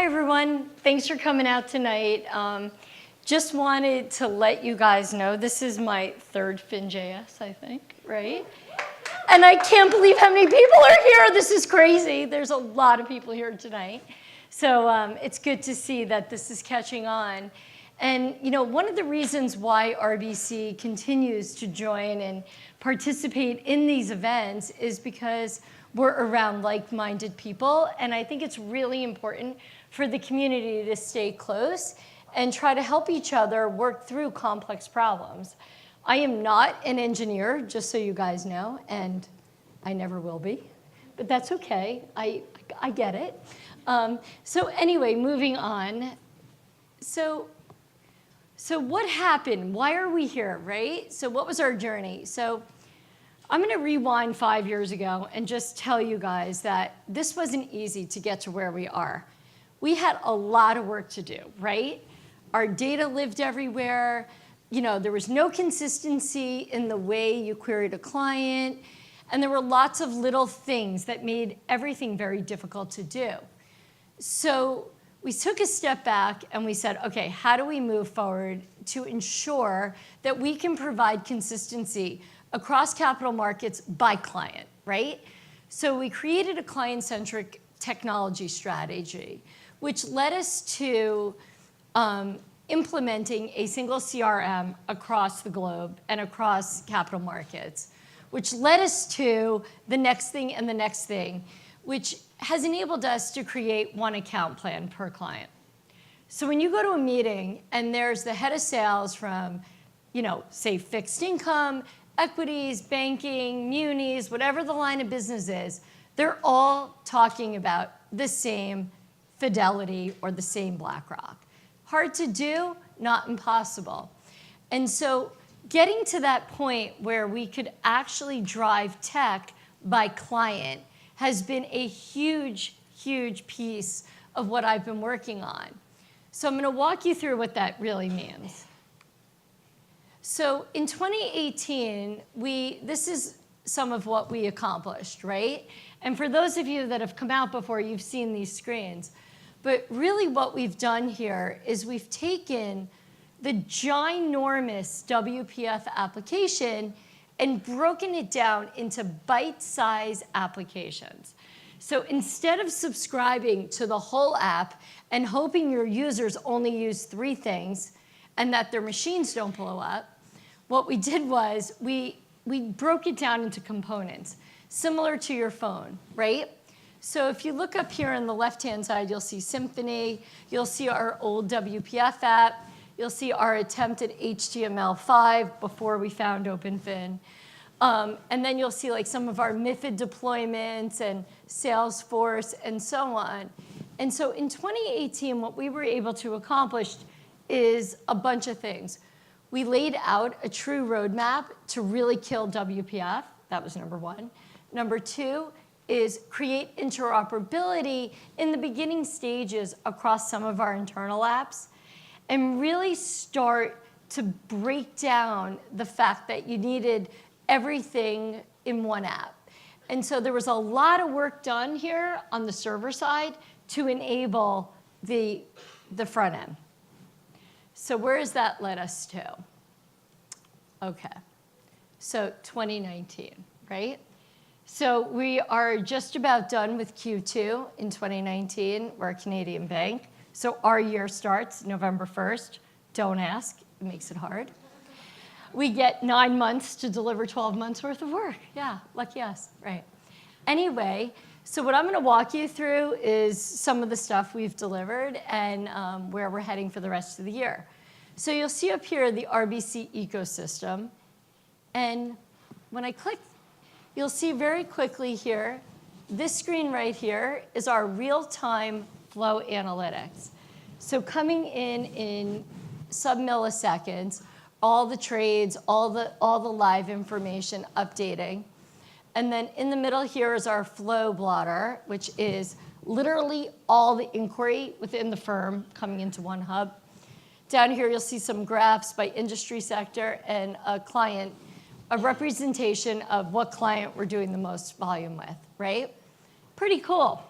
Hi, everyone. Thanks for coming out tonight. Just wanted to let you guys know this is my third FinJS, I think, right? And I can't believe how many people are here. This is crazy. There's a lot of people here tonight. So it's good to see that this is catching on. And one of the reasons why RBC continues to join and participate in these events is because we're around like-minded people. And I think it's really important for the community to stay close and try to help each other work through complex problems. I am not an engineer, just so you guys know, and I never will be. But that's OK. I get it. So anyway, moving on. So what happened? Why are we here, right? So what was our journey? So I'm going to rewind 5 years ago and just tell you guys that this wasn't easy to get to where we are. We had a lot of work to do, right? Our data lived everywhere. There was no consistency in the way you queried a client. And there were lots of little things that made everything very difficult to do. So we took a step back and we said, OK, how do we move forward to ensure that we can provide consistency across capital markets by client, right? So we created a client-centric technology strategy, which led us to implementing a single CRM across the globe and across capital markets, which led us to the next thing and the next thing, which has enabled us to create one account plan per client. So when you go to a meeting and there's the head of sales from, say, fixed income, equities, banking, munis, whatever the line of business is, they're all talking about the same Fidelity or the same BlackRock. Hard to do, not impossible. And so getting to that point where we could actually drive tech by client has been a huge, huge piece of what I've been working on. So I'm going to walk you through what that really means. So in 2018, this is some of what we accomplished, right? And for those of you that have come out before, you've seen these screens. But really what we've done here is we've taken the ginormous WPF application and broken it down into bite-sized applications. So instead of subscribing to the whole app and hoping your users only use 3 things and that their machines don't blow up, what we did was we broke it down into components, similar to your phone, right? So if you look up here on the left-hand side, you'll see Symphony. You'll see our old WPF app. You'll see our attempt at HTML5 before we found OpenFin. And then you'll see some of our MiFID deployments and Salesforce and so on. And so in 2018, what we were able to accomplish is a bunch of things. We laid out a true roadmap to really kill WPF. That was number 1. Number 2 is create interoperability in the beginning stages across some of our internal apps and really start to break down the fact that you needed everything in one app. And so there was a lot of work done here on the server side to enable the front end. So where has that led us to? OK, so 2019, right? So we are just about done with Q2 in 2019. We're a Canadian bank. So our year starts November 1st. Don't ask. It makes it hard. We get 9 months to deliver 12 months worth of work. Yeah, lucky us, right? Anyway, so what I'm going to walk you through is some of the stuff we've delivered and where we're heading for the rest of the year. So you'll see up here the RBC ecosystem. And when I click, you'll see very quickly here, this screen right here is our real-time flow analytics. So coming in sub-milliseconds, all the trades, all the live information updating. And then in the middle here is our flow blotter, which is literally all the inquiry within the firm coming into one hub. Down here, you'll see some graphs by industry sector and a representation of what client we're doing the most volume with, right? Pretty cool.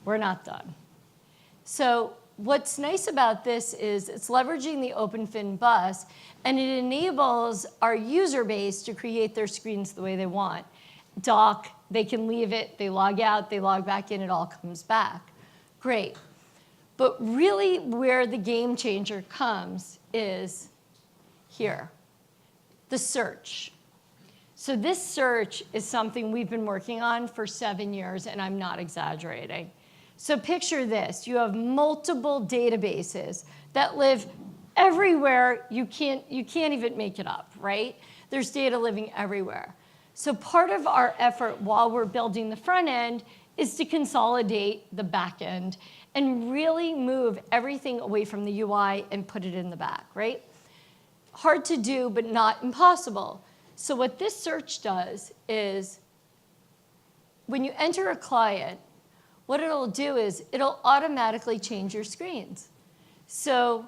We're not done. So what's nice about this is it's leveraging the OpenFin bus, and it enables our user base to create their screens the way they want. Dock, they can leave it, they log out, they log back in, it all comes back. Great. But really where the game changer comes is here, the search. So this search is something we've been working on for 7 years, and I'm not exaggerating. So picture this. You have multiple databases that live everywhere. You can't even make it up, right? There's data living everywhere. So part of our effort while we're building the front end is to consolidate the back end and really move everything away from the UI and put it in the back, right? Hard to do, but not impossible. So what this search does is when you enter a client, what it'll do is it'll automatically change your screens. So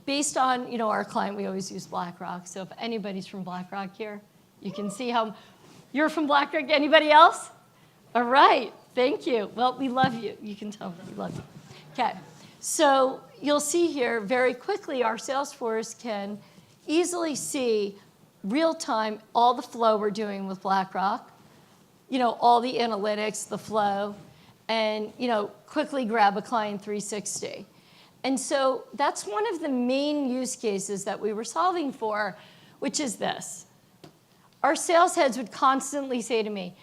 based on our client, we always use BlackRock. So if anybody's from BlackRock here, you can see how you're from BlackRock. Anybody else? All right. Thank you. Well, we love you. You can tell we love you. Okay. So you'll see here very quickly our Salesforce can easily see real time all the flow we're doing with BlackRock, all the analytics, the flow, and quickly grab a client 360. And so that's one of the main use cases that we were solving for, which is this. Our sales heads would constantly say to me,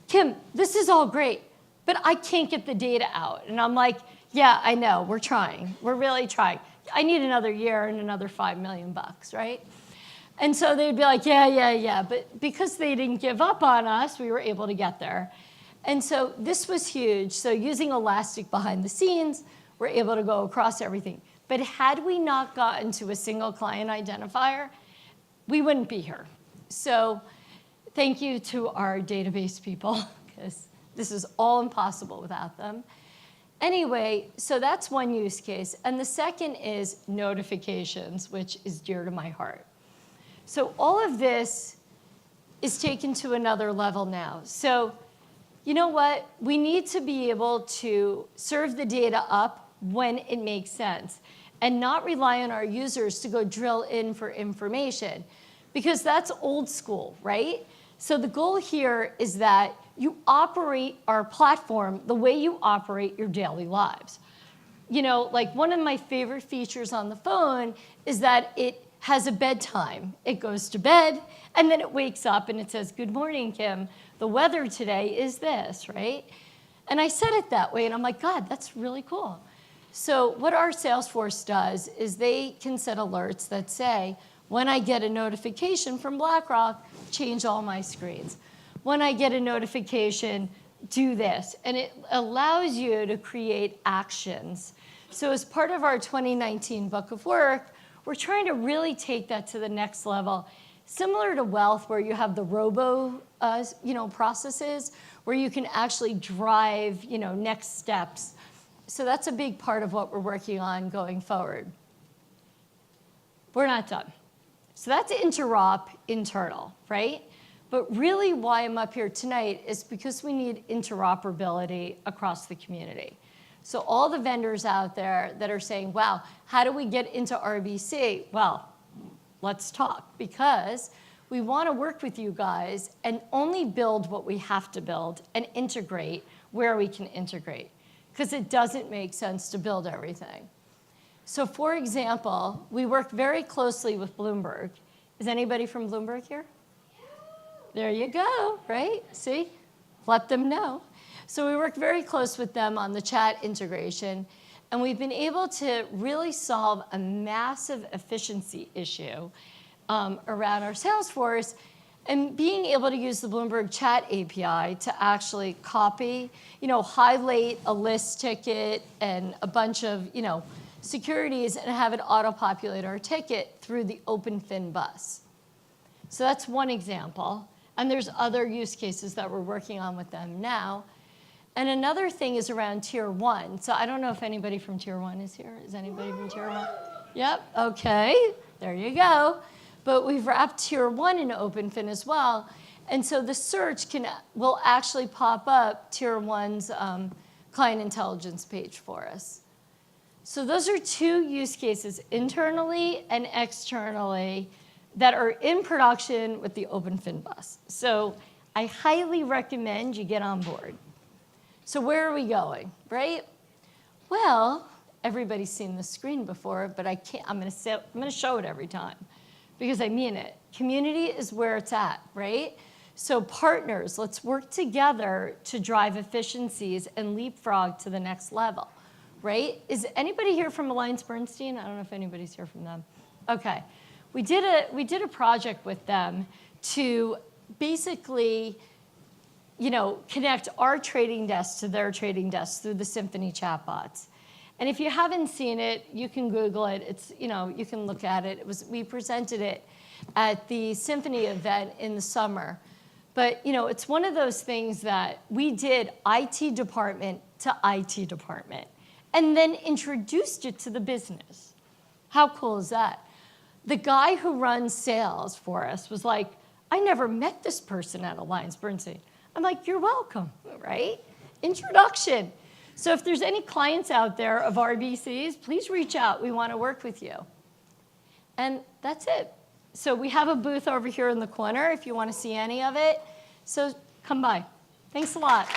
Kim, this is all great, but I can't get the data out. And I'm like, yeah, I know, we're trying. We're really trying. I need another year and another $5 million, right? And so they'd be like, yeah. But because they didn't give up on us, we were able to get there. And so this was huge. So using Elastic behind the scenes, we're able to go across everything. But had we not gotten to a single client identifier, we wouldn't be here. So thank you to our database people, because this is all impossible without them. Anyway, so that's one use case. And the second is notifications, which is dear to my heart. So all of this is taken to another level now. So you know what? We need to be able to serve the data up when it makes sense and not rely on our users to go drill in for information, because that's old school, right? So the goal here is that you operate our platform the way you operate your daily lives. Like one of my favorite features on the phone is that it has a bedtime. It goes to bed, and then it wakes up, and it says, good morning, Kim. The weather today is this, right? And I said it that way, and I'm like, God, that's really cool. So what our Salesforce does is they can set alerts that say, when I get a notification from BlackRock, change all my screens. When I get a notification, do this. And it allows you to create actions. So as part of our 2019 book of work, we're trying to really take that to the next level, similar to wealth, where you have the robo, processes, where you can actually drive, next steps. So that's a big part of what we're working on going forward. We're not done. So that's interop internal, right? But really why I'm up here tonight is because we need interoperability across the community. So all the vendors out there that are saying, wow, how do we get into RBC? Well, let's talk, because we want to work with you guys and only build what we have to build and integrate where we can integrate, because it doesn't make sense to build everything. So for example, we work very closely with Bloomberg. Is anybody from Bloomberg here? There you go, right? See? Let them know. So we work very close with them on the chat integration, and we've been able to really solve a massive efficiency issue around our Salesforce, and being able to use the Bloomberg chat API to actually copy, highlight a list ticket and a bunch of, securities and have it auto-populate our ticket through the OpenFin bus. So that's one example. And there's other use cases that we're working on with them now. And another thing is around Tier 1. So I don't know if anybody from Tier 1 is here. Is anybody from Tier 1? Yep, okay, there you go. But we've wrapped Tier 1 into OpenFin as well. And so the search will actually pop up Tier 1's client intelligence page for us. So those are two use cases, internally and externally, that are in production with the OpenFin bus. So I highly recommend you get on board. So where are we going, right? Well, everybody's seen the screen before, but I can't, I'm gonna show it every time because I mean it. Community is where it's at, right? So partners, let's work together to drive efficiencies and leapfrog to the next level, right? Is anybody here from AllianceBernstein? I don't know if anybody's here from them. Okay, we did a project with them to basically, connect our trading desk to their trading desk through the Symphony chatbots. And if you haven't seen it, you can Google it. It's, you can look at it. We presented it at the Symphony event in the summer. But, it's one of those things that we did IT department to IT department and then introduced it to the business. How cool is that? The guy who runs sales for us was like, I never met this person at AllianceBernstein. I'm like, you're welcome, right? Introduction. So if there's any clients out there of RBCs, please reach out. We want to work with you. And that's it. So we have a booth over here in the corner if you want to see any of it. So come by. Thanks a lot.